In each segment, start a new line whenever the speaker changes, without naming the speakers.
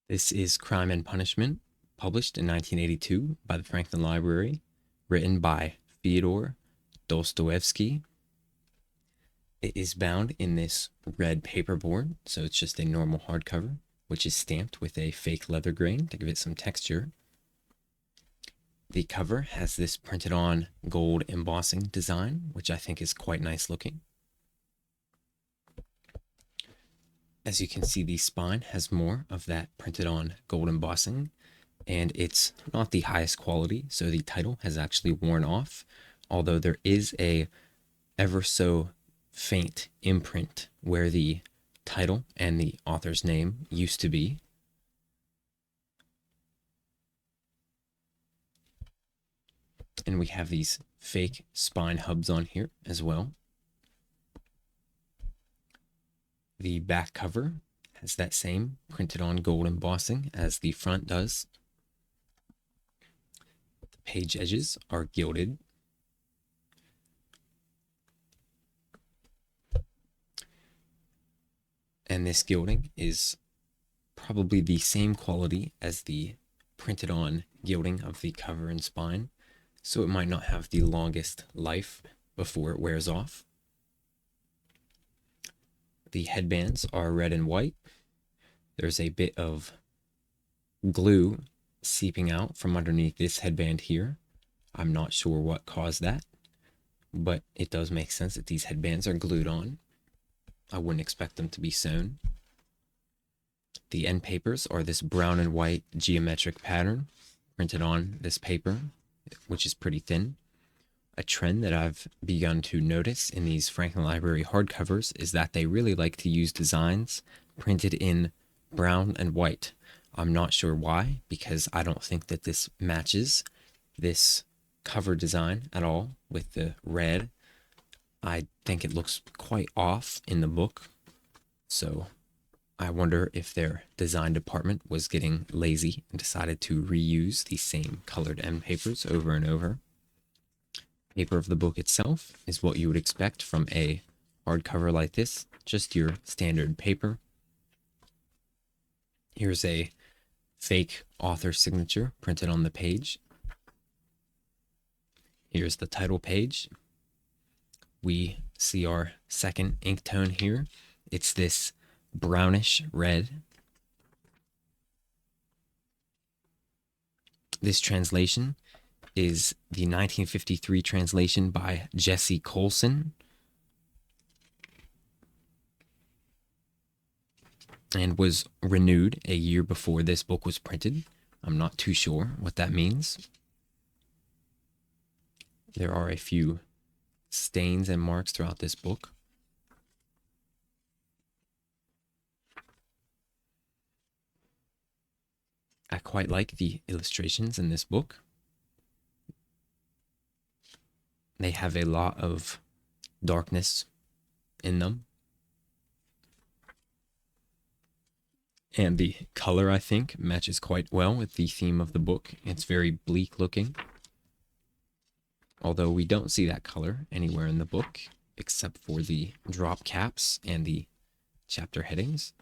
This is Crime and Punishment, published in 1982 by the Franklin Library, written by Fyodor Dostoevsky. It is bound in this red paperboard, so it's just a normal hardcover, which is stamped with a fake leather grain to give it some texture. The cover has this printed on gold embossing design, which I think is quite nice looking. As you can see, the spine has more of that printed on gold embossing, and it's not the highest quality, so the title has actually worn off, although there is a ever so faint imprint where the title and the author's name used to be. And we have these fake spine hubs on here as well. The back cover has that same printed on gold embossing as the front does. The page edges are gilded. And this gilding is probably the same quality as the printed on gilding of the cover and spine, so it might not have the longest life before it wears off. The headbands are red and white. There's a bit of glue seeping out from underneath this headband here. I'm not sure what caused that, but it does make sense that these headbands are glued on. I wouldn't expect them to be sewn. The end papers are this brown and white geometric pattern printed on this paper, which is pretty thin. A trend that I've begun to notice in these Franklin Library hardcovers is that they really like to use designs printed in brown and white. I'm not sure why, because I don't think that this matches this cover design at all with the red. I think it looks quite off in the book, so I wonder if their design department was getting lazy and decided to reuse the same colored end papers over and over. Paper of the book itself is what you would expect from a hardcover like this, just your standard paper. Here's a fake author signature printed on the page. Here's the title page. We see our second ink tone here. It's this brownish red. This translation is the 1953 translation by Jesse Colson, and was renewed a year before this book was printed. I'm not too sure what that means. There are a few stains and marks throughout this book. I quite like the illustrations in this book. They have a lot of darkness in them. And the color, I think, matches quite well with the theme of the book. It's very bleak looking. Although we don't see that color anywhere in the book, except for the drop caps and the chapter headings.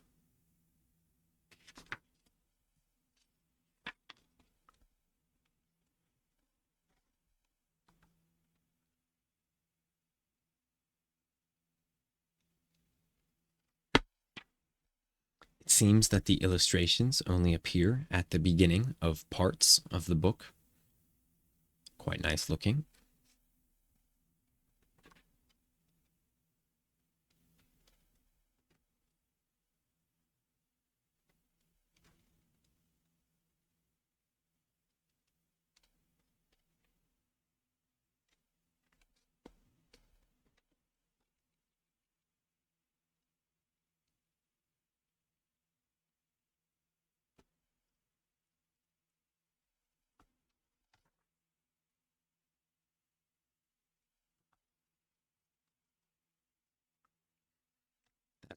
It seems that the illustrations only appear at the beginning of parts of the book. Quite nice looking.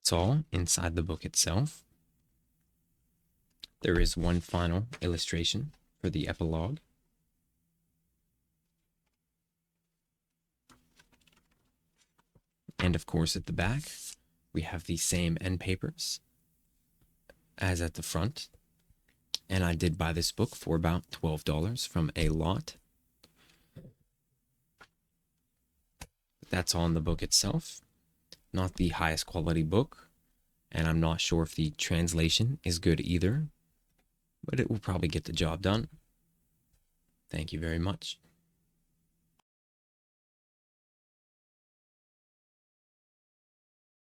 That's all inside the book itself. There is one final illustration for the epilogue. And of course, at the back, we have the same end papers as at the front. And I did buy this book for about $12 from a lot. That's on the book itself. Not the highest quality book, and I'm not sure if the translation is good either, but it will probably get the job done. Thank you very much.